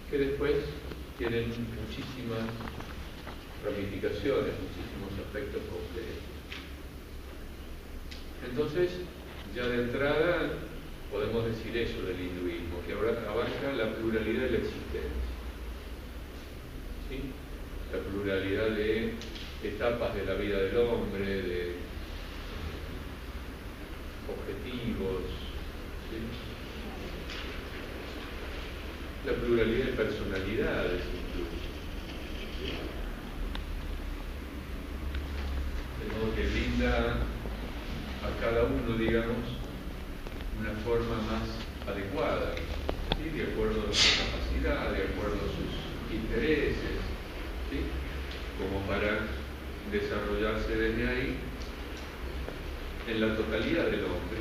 que después tienen muchísimas ramificaciones, muchísimos aspectos complejos. Entonces, ya de entrada podemos decir eso del hinduismo, que ahora abarca la pluralidad de la existencia, ¿sí? La pluralidad de etapas de la vida del hombre, de objetivos, ¿sí? La pluralidad de personalidades incluso, ¿sí? De modo que brinda a cada uno, digamos, una forma más adecuada, ¿sí? De acuerdo a su capacidad, de acuerdo a sus intereses, ¿sí? Como para desarrollarse desde ahí en la totalidad del hombre,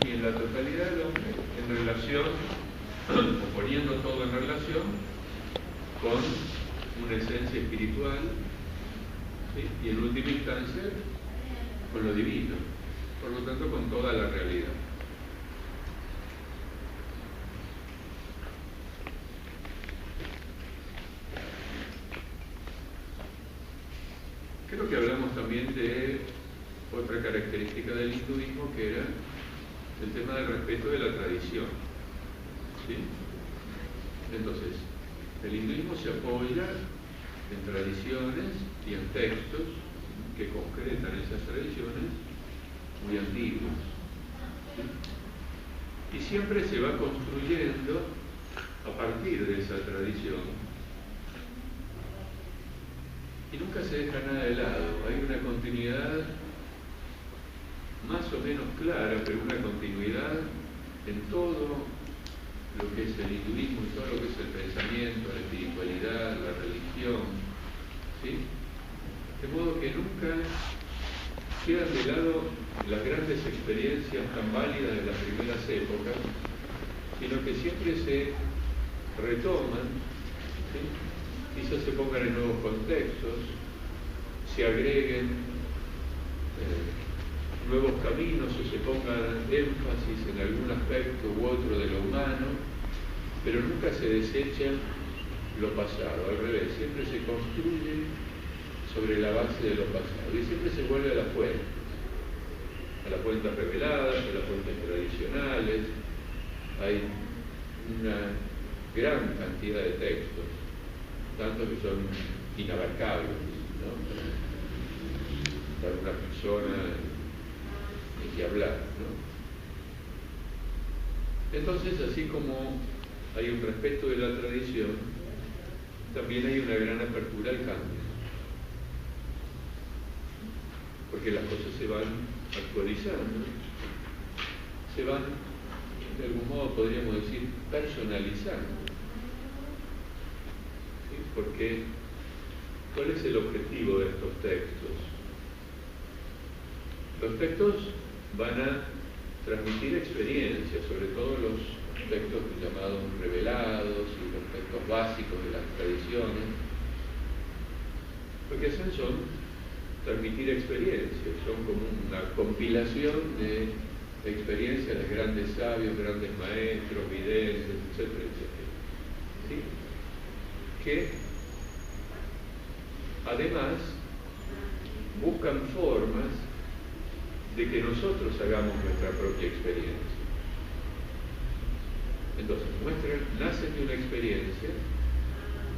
y en la totalidad del hombre en relación, o poniendo todo en relación con una esencia espiritual, ¿sí? Y en última instancia con lo divino, por lo tanto con toda la realidad. Creo que hablamos también de otra característica del hinduismo, que era el tema del respeto de la tradición, ¿sí? Entonces, el hinduismo se apoya en tradiciones y en textos que concretan esas tradiciones muy antiguas, ¿sí? Y siempre se va construyendo a partir de esa tradición, y nunca se deja nada de lado. Hay una continuidad más o menos clara, pero una continuidad en todo lo que es el hinduismo, en todo lo que es el pensamiento, la espiritualidad, la religión, ¿sí? De modo que nunca quedan de lado las grandes experiencias tan válidas de las primeras épocas, sino que siempre se retoman, ¿sí? Quizás se pongan en nuevos contextos, se agreguen nuevos caminos o se pongan énfasis en algún aspecto u otro de lo humano, pero nunca se desecha lo pasado, al revés, siempre se construye sobre la base de lo pasado y siempre se vuelve a las fuentes reveladas, a las fuentes tradicionales. Hay una gran cantidad de textos, tanto que son inabarcables, ¿no? Para una persona ni que hablar, ¿no? Entonces, así como hay un respeto de la tradición, también hay una gran apertura al cambio, porque las cosas se van actualizando, se van, de algún modo podríamos decir, personalizando. ¿Sí? Porque, ¿cuál es el objetivo de estos textos? Los textos van a transmitir experiencias, sobre todo los textos llamados revelados y los textos básicos de las tradiciones. Lo que hacen son transmitir experiencias, son como una compilación de experiencias de grandes sabios, grandes maestros, videntes, etcétera, etcétera, ¿sí? Que además buscan formas de que nosotros hagamos nuestra propia experiencia. Entonces, nacen de una experiencia,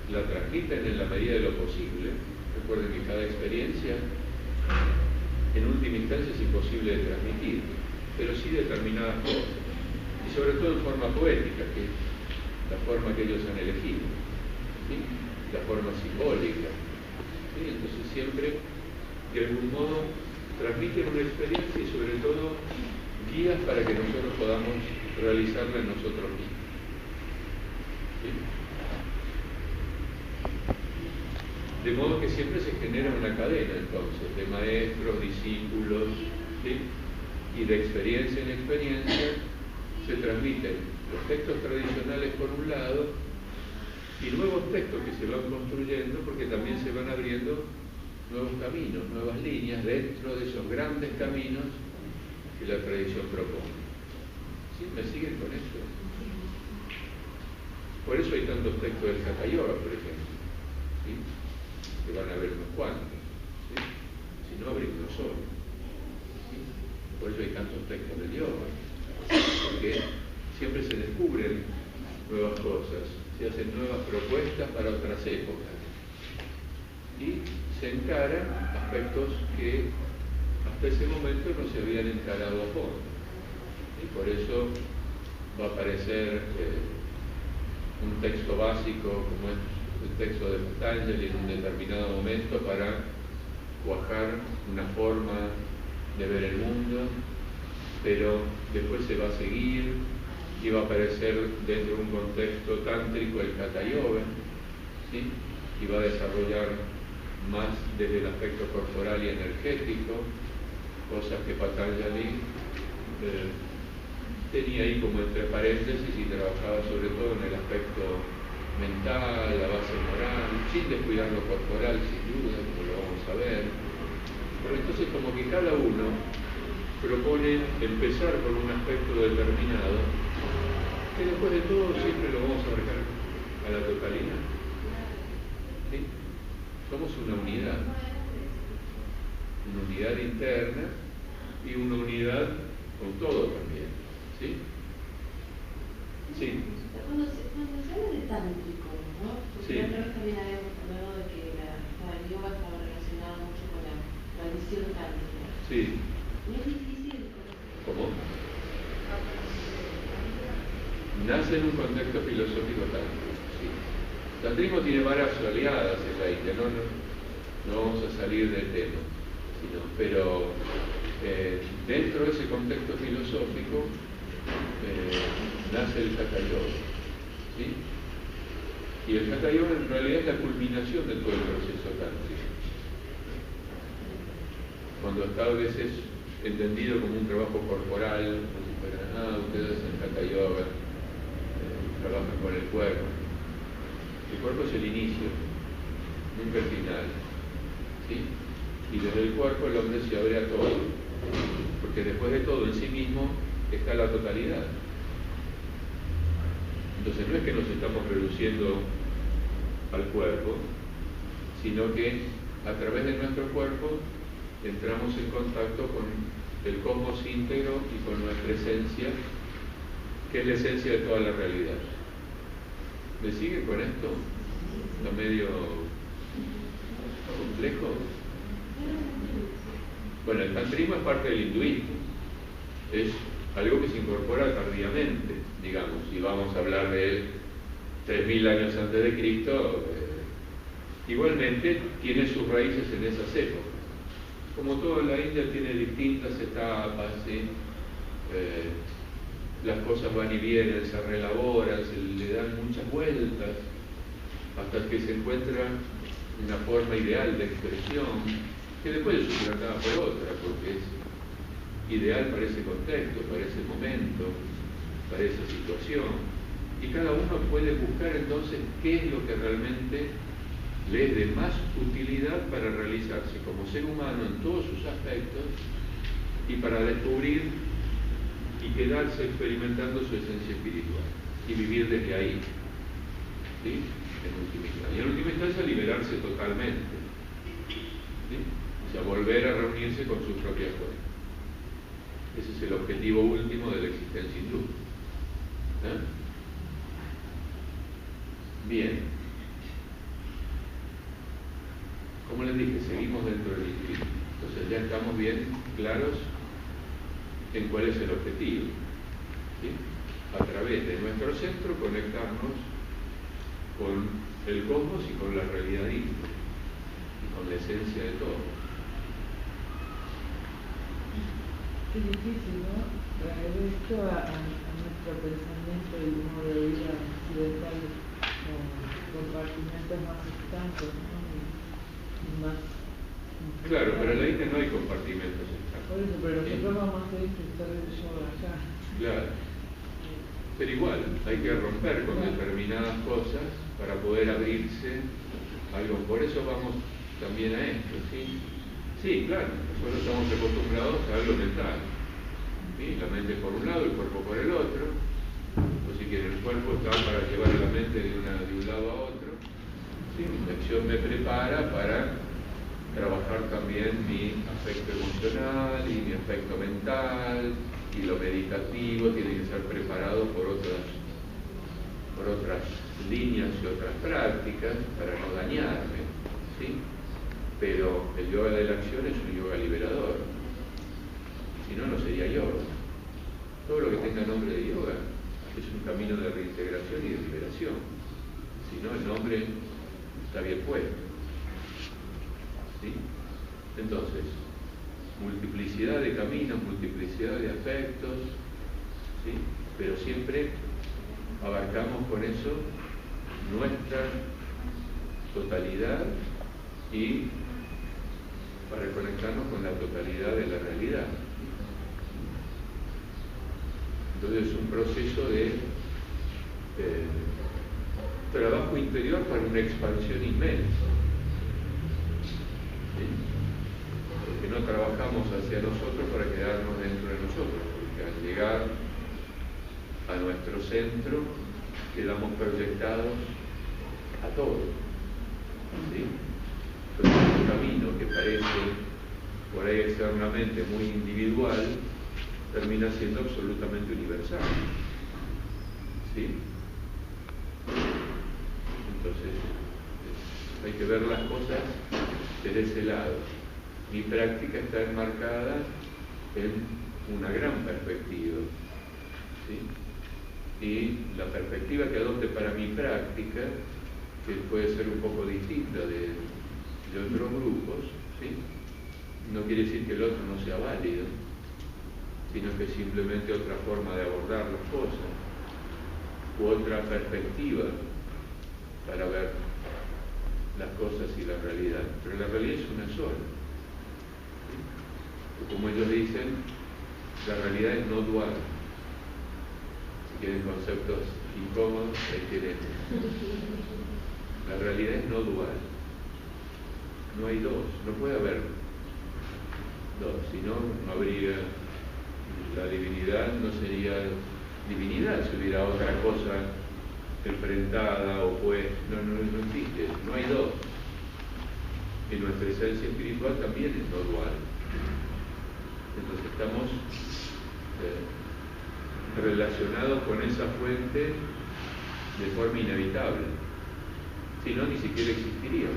la transmiten en la medida de lo posible. Recuerden que cada experiencia, en última instancia, es imposible de transmitir, pero sí determinadas cosas, y sobre todo en forma poética, que es la forma que ellos han elegido, ¿sí? La forma simbólica, ¿sí? Entonces siempre, de algún modo, transmiten una experiencia y sobre todo guías para que nosotros podamos realizarla en nosotros mismos, ¿sí? De modo que siempre se genera una cadena entonces de maestros, discípulos, ¿sí? Y de experiencia en experiencia se transmiten los textos tradicionales por un lado y nuevos textos que se van construyendo, porque también se van abriendo nuevos caminos, nuevas líneas dentro de esos grandes caminos que la tradición propone. ¿Sí? ¿Me siguen con esto? Por eso hay tantos textos del Hatha Yoga, por ejemplo, ¿sí? Que van a ver unos cuantos, ¿sí? Si no, habría uno solo, ¿sí? Por eso hay tantos textos del yoga, porque siempre se descubren nuevas cosas, se hacen nuevas propuestas para otras épocas y se encaran aspectos que hasta ese momento no se habían encarado a fondo, y por eso va a aparecer un texto básico como es el texto de Patanjali en un determinado momento para cuajar una forma de ver el mundo, pero después se va a seguir y va a aparecer dentro de un contexto tántrico el Hatha Yoga, ¿sí? Y va a desarrollar más desde el aspecto corporal y energético, cosas que Patanjali tenía ahí como entre paréntesis y trabajaba sobre todo en el aspecto mental, la base moral, sin descuidar lo corporal, sin duda, como lo vamos a ver. Pero entonces como que cada uno propone empezar por un aspecto determinado, que después de todo siempre lo vamos a abarcar a la totalidad. ¿Sí? Somos una unidad interna y una unidad con todo también. ¿Sí? Sí. Cuando se habla de tántrico, ¿no? Porque Sí. la otra vez también habíamos hablado de que el yoga estaba relacionado mucho con la tradición tántrica. Sí. ¿No es difícil? ¿Cómo? Nace en un contexto filosófico tántrico, sí. El tantrismo tiene varias oleadas en la India, no vamos a salir del tema, pero dentro de ese contexto filosófico nace el Hatha Yoga, ¿sí? Y el Hatha Yoga en realidad es la culminación de todo el proceso tántrico. Cuando está a veces entendido como un trabajo corporal, como si fuera, ustedes hacen Hatha Yoga, trabajan con el cuerpo. El cuerpo es el inicio, nunca el final, ¿sí? Y desde el cuerpo el hombre se abre a todo, porque después de todo en sí mismo está la totalidad. Entonces no es que nos estamos reduciendo al cuerpo, sino que a través de nuestro cuerpo entramos en contacto con el cosmos íntegro y con nuestra esencia, que es la esencia de toda la realidad. ¿Me sigue con esto? ¿Está medio complejo? Bueno, el tantrismo es parte del hinduismo. Es algo que se incorpora tardíamente, digamos, y vamos a hablar de 3000 años antes de Cristo. Igualmente tiene sus raíces en esas épocas. Como todo en la India tiene distintas etapas, ¿sí? Las cosas van y vienen, se reelaboran, se le dan muchas vueltas, hasta que se encuentra una forma ideal de expresión, que después es suplantada por otra, porque es ideal para ese contexto, para ese momento, para esa situación. Y cada uno puede buscar entonces qué es lo que realmente le es de más utilidad para realizarse como ser humano en todos sus aspectos y para descubrir y quedarse experimentando su esencia espiritual y vivir desde ahí, ¿sí? En última instancia. Y en última instancia liberarse totalmente, ¿sí? O sea, volver a reunirse con su propia fuerza. Ese es el objetivo último de la existencia hindú. Bien. Como les dije, seguimos dentro del hinduismo. Entonces ya estamos bien claros en cuál es el objetivo, ¿sí? A través de nuestro centro conectarnos con el cosmos y con la realidad íntima y con la esencia de todo. Qué difícil, ¿no? Traer esto a nuestro pensamiento y modo de vida occidental con compartimentos más estanques, ¿no? Y más. Claro, pero en la India no hay compartimentos estanques. Por eso, pero nosotros vamos a hacer el yoga acá. Claro. Pero igual, hay que romper con determinadas cosas para poder abrirse a algo. Por eso vamos también a esto, ¿sí? Sí, claro, nosotros estamos acostumbrados a algo mental, ¿sí? La mente por un lado, el cuerpo por el otro, o si quieren, cuerpo está para llevar la mente de un lado a otro. ¿Sí? La acción me prepara para trabajar también mi aspecto emocional y mi aspecto mental, y lo meditativo tiene que ser preparado por otras líneas y otras prácticas para no dañarme, ¿sí? Pero el yoga de la acción es un yoga liberador, si no, no sería yoga. Todo lo que tenga nombre de yoga es un camino de reintegración y de liberación, si no, el nombre está bien puesto, ¿sí? Entonces, multiplicidad de caminos, multiplicidad de aspectos, ¿sí? Pero siempre abarcamos con eso nuestra totalidad y para conectarnos con la totalidad de la realidad. Entonces es un proceso de trabajo interior para una expansión inmensa. ¿Sí? Porque no trabajamos hacia nosotros para quedarnos dentro de nosotros, porque al llegar a nuestro centro quedamos proyectados a todo. ¿Sí? Entonces un camino que parece por ahí externamente muy individual termina siendo absolutamente universal. ¿Sí? Entonces hay que ver las cosas desde ese lado. Mi práctica está enmarcada en una gran perspectiva, ¿sí? Y la perspectiva que adopte para mi práctica, que puede ser un poco distinta de otros grupos, ¿sí? No quiere decir que el otro no sea válido, sino que simplemente otra forma de abordar las cosas, u otra perspectiva para ver las cosas y la realidad. Pero la realidad es una sola. ¿Sí? Como ellos dicen, la realidad es no dual. Si quieren conceptos incómodos, ahí tienen. La realidad es no dual. No hay dos, no puede haber dos, si no, no habría, la divinidad no sería divinidad si hubiera otra cosa enfrentada o pues, no existe, no hay dos. Y nuestra esencia espiritual también es no dual. Entonces estamos relacionados con esa fuente de forma inevitable, si no, ni siquiera existiría.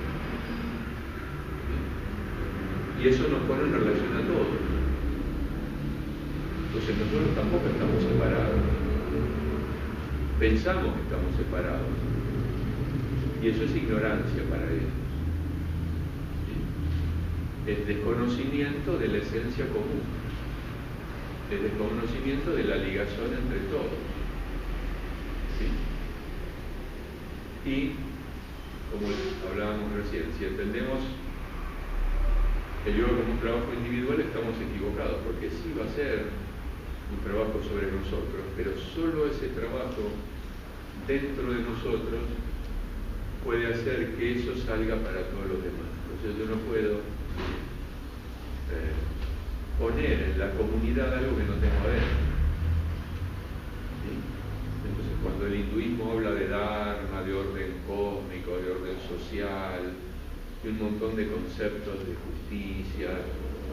Y eso nos pone en relación a todos. Entonces nosotros tampoco estamos separados. Pensamos que estamos separados. Y eso es ignorancia para ellos. ¿Sí? Es desconocimiento de la esencia común. Es desconocimiento de la ligación entre todos. ¿Sí? Y, como hablábamos recién, si entendemos el yoga como un trabajo individual, estamos equivocados, porque sí va a ser un trabajo sobre nosotros, pero solo ese trabajo dentro de nosotros puede hacer que eso salga para todos los demás. Entonces yo no puedo poner en la comunidad algo que no tengo adentro. ¿Sí? Entonces cuando el hinduismo habla de dharma, de orden cósmico, de orden social, y un montón de conceptos de justicia,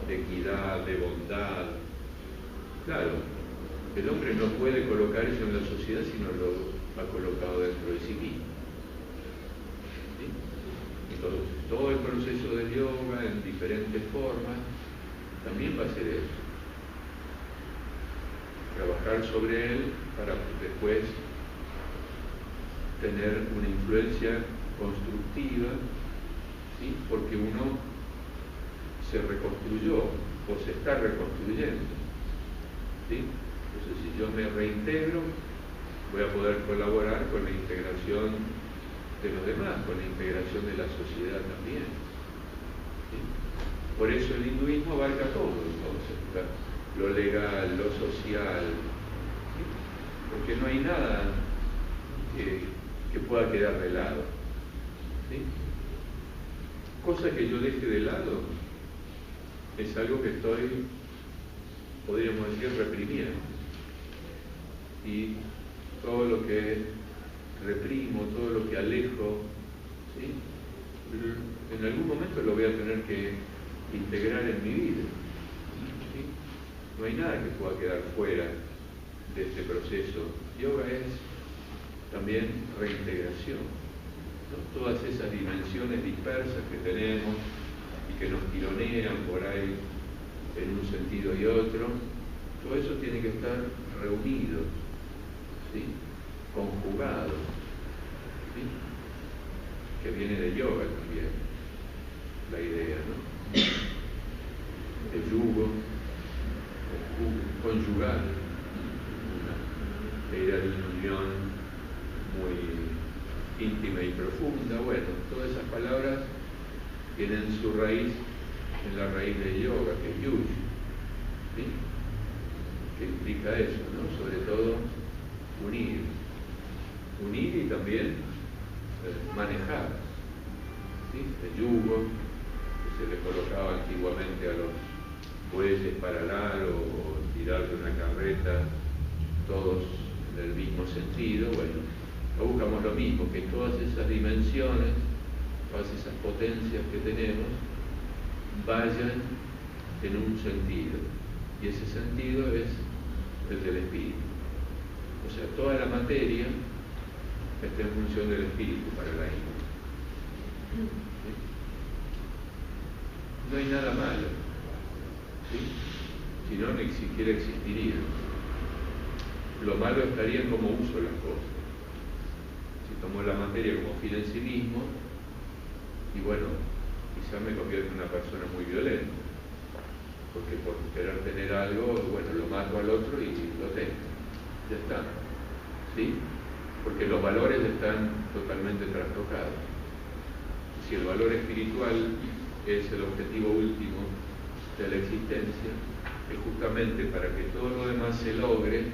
de equidad, de bondad. Claro, el hombre no puede colocar eso en la sociedad si no lo ha colocado dentro de sí mismo. ¿Sí? Entonces, todo el proceso del yoga en diferentes formas también va a ser eso. Trabajar sobre él para después tener una influencia constructiva, ¿sí? Porque uno se reconstruyó o se está reconstruyendo, ¿sí? Entonces si yo me reintegro, voy a poder colaborar con la integración de los demás, con la integración de la sociedad también, ¿sí? Por eso el hinduismo abarca todo, entonces, lo legal, lo social, ¿sí? Porque no hay nada que pueda quedar de lado, ¿sí? Cosa que yo deje de lado es algo que estoy, podríamos decir, reprimiendo. Y todo lo que reprimo, todo lo que alejo, ¿sí? En algún momento lo voy a tener que integrar en mi vida, ¿sí? No hay nada que pueda quedar fuera de este proceso. Yoga es también reintegración, ¿no? Todas esas dimensiones dispersas que tenemos y que nos tironean por ahí en un sentido y otro, todo eso tiene que estar reunido, ¿sí? Conjugado, ¿sí? Que viene de yoga también, la idea, ¿no? El yugo, conyugal, la idea de una unión muy íntima y profunda. Bueno, todas esas palabras tienen su raíz en la raíz de yoga, que es yuj, ¿sí? Que implica eso, ¿no? Sobre todo unir y también manejar, ¿sí? El yugo que se le colocaba antiguamente a los bueyes para arar o tirar de una carreta, todos en el mismo sentido. Bueno, buscamos lo mismo, que todas esas dimensiones, todas esas potencias que tenemos vayan en un sentido, y ese sentido es el del espíritu. O sea, toda la materia está en función del espíritu para la India. ¿Sí? No hay nada malo, ¿sí? Si no, ni siquiera existiría. Lo malo estaría en cómo uso las cosas. Si tomo la materia como fin en sí mismo, y bueno, quizá me convierto en una persona muy violenta, porque por querer tener algo, bueno, lo mato al otro y lo tengo. Ya está, ¿sí? Porque los valores están totalmente trastocados. Si el valor espiritual es el objetivo último de la existencia, es justamente para que todo lo demás se logre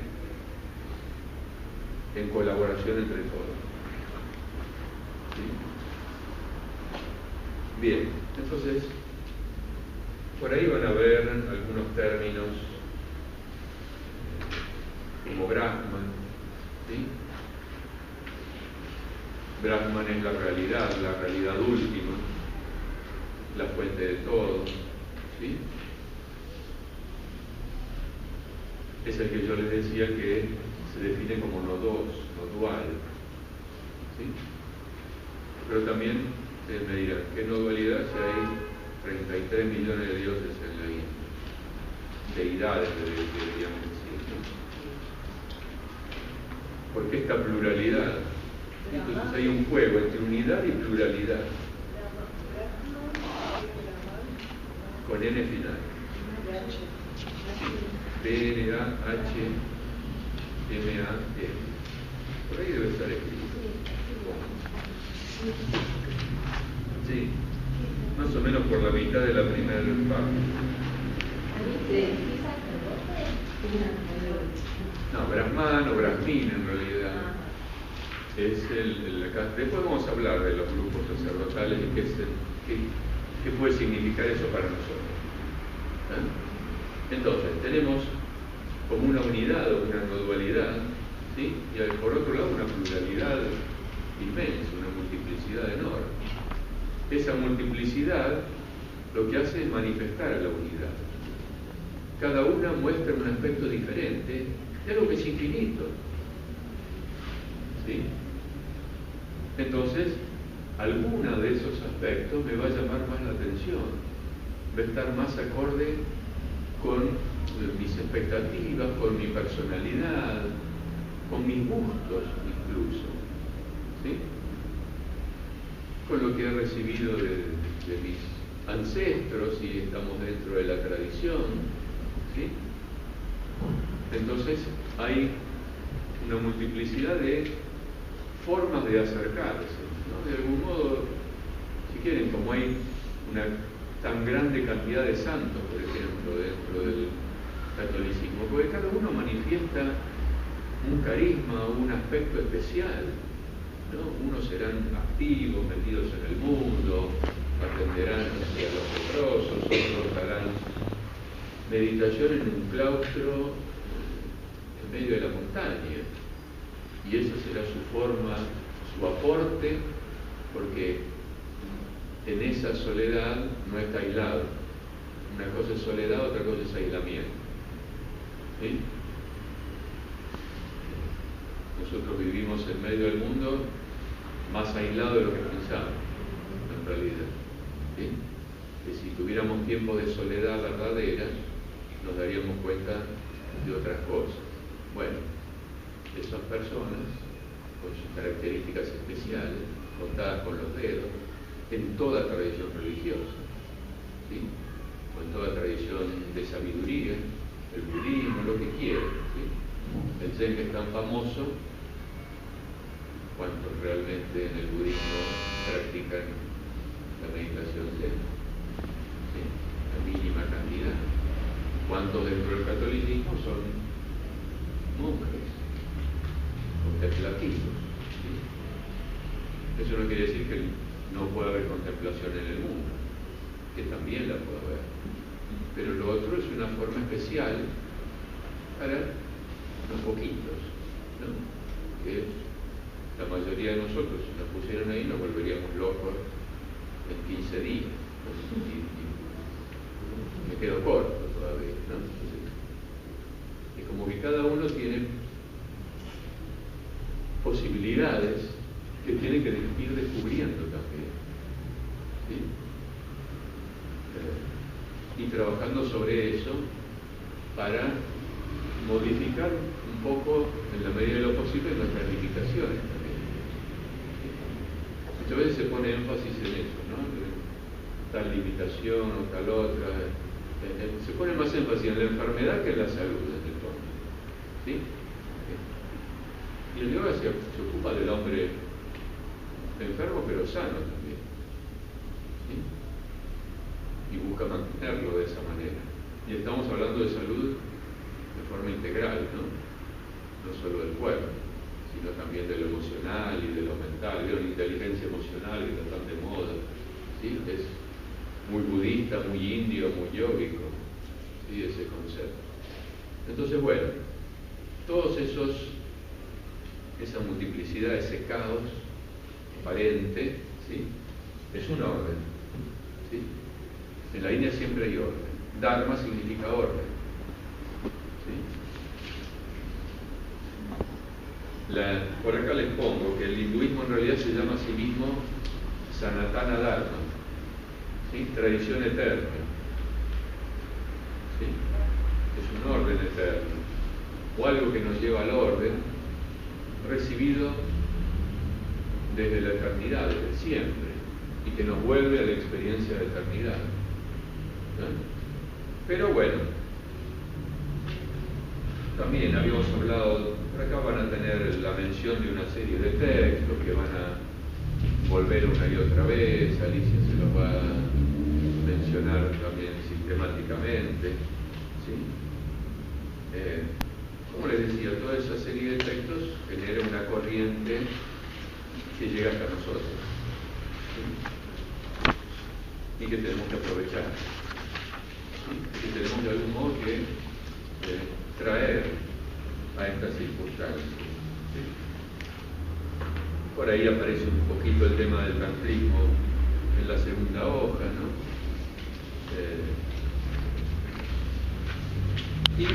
en colaboración entre todos. ¿Sí? Bien, entonces, por ahí van a ver algunos términos como Brahman, ¿sí? Brahman es la realidad última, la fuente de todo, ¿sí? Es el que yo les decía que se define como no dual, ¿sí? Pero también ustedes me dirán, ¿qué no dualidad si hay 33 millones de dioses en la India? Deidades deberíamos decir, ¿no? ¿Por qué esta pluralidad? Entonces hay un juego entre unidad y pluralidad. Con N final. B-N-A-H-M-A-M. Por ahí debe estar escrito. Sí, más o menos por la mitad de la primera parte. No, Brahman o Brahmin en realidad. Es después vamos a hablar de los grupos sacerdotales y qué puede significar eso para nosotros. ¿Eh? Entonces, tenemos como una unidad o una no dualidad, ¿sí? Y por otro lado una pluralidad inmensa, una multiplicidad enorme. Esa multiplicidad lo que hace es manifestar la unidad. Cada una muestra un aspecto diferente de algo que es infinito, ¿sí? Entonces, alguna de esos aspectos me va a llamar más la atención, va a estar más acorde con mis expectativas, con mi personalidad, con mis gustos incluso, ¿sí? Con lo que he recibido de mis ancestros y estamos dentro de la tradición, ¿sí? Entonces hay una multiplicidad de formas de acercarse, ¿no? De algún modo, si quieren, como hay una tan grande cantidad de santos, por ejemplo, dentro del catolicismo, porque cada uno manifiesta un carisma o un aspecto especial, ¿no? Unos serán activos, metidos en el mundo, atenderán hacia los leprosos, otros harán meditación en un claustro en medio de la montaña, y esa será su forma, su aporte, porque en esa soledad no está aislado. Una cosa es soledad, otra cosa es aislamiento. ¿Sí? Nosotros vivimos en medio del mundo más aislado de lo que pensamos, en realidad. ¿Sí? Que si tuviéramos tiempos de soledad verdadera, nos daríamos cuenta de otras cosas. Bueno, esas personas, con sus características especiales, contadas con los dedos, en toda tradición religiosa, ¿sí? O en toda tradición de sabiduría, el budismo, lo que quieran, ¿sí? El Zen, que es tan famoso, ¿cuántos realmente en el budismo practican la meditación Zen? ¿Sí? La mínima cantidad. ¿Cuántos dentro del catolicismo son monjes contemplativos? ¿Sí? Eso no quiere decir que no pueda haber contemplación en el mundo, que también la puede haber, pero lo otro es una forma especial para los poquitos, ¿no? Que la mayoría de nosotros, si nos pusieran ahí, nos volveríamos locos en 15 días, ¿no? Y me quedo corto todavía, ¿no? Es como que cada uno tiene posibilidades que tiene que ir descubriendo también, ¿sí? Y trabajando sobre eso para modificar un poco, en la medida de lo posible, nuestras limitaciones también. Muchas veces se pone énfasis en eso, ¿no? Tal limitación o tal otra. Se pone más énfasis en la enfermedad que en la salud, en el fondo, ¿sí? Y el yoga se ocupa del hombre enfermo pero sano también, ¿sí? Y busca mantenerlo de esa manera. Y estamos hablando de salud de forma integral, ¿no? No solo del cuerpo, sino también de lo emocional y de lo mental, de la inteligencia emocional que está tan de moda, ¿sí? Es muy budista, muy indio, muy yógico, ¿sí? Ese concepto. Entonces, bueno, todos esa multiplicidad, ese caos aparente, ¿sí? Es un orden, ¿sí? En la India siempre hay orden. Dharma significa orden, ¿sí? Por acá les pongo que el hinduismo en realidad se llama a sí mismo Sanatana Dharma, ¿sí? Tradición eterna, ¿sí? Es un orden eterno, o algo que nos lleva al orden recibido desde la eternidad, desde siempre, y que nos vuelve a la experiencia de eternidad, ¿no? Pero bueno, también habíamos hablado, por acá van a tener la mención de una serie de textos que van a volver una y otra vez, Alicia se los va a mencionar también sistemáticamente, ¿sí? Como les decía, toda esa serie de textos genera una corriente que llega hasta nosotros, ¿sí? Y que tenemos que aprovechar, ¿sí? Que tenemos de algún modo que traer a estas circunstancias, ¿sí? Por ahí aparece un poquito el tema del tantrismo en la segunda hoja, ¿no? Y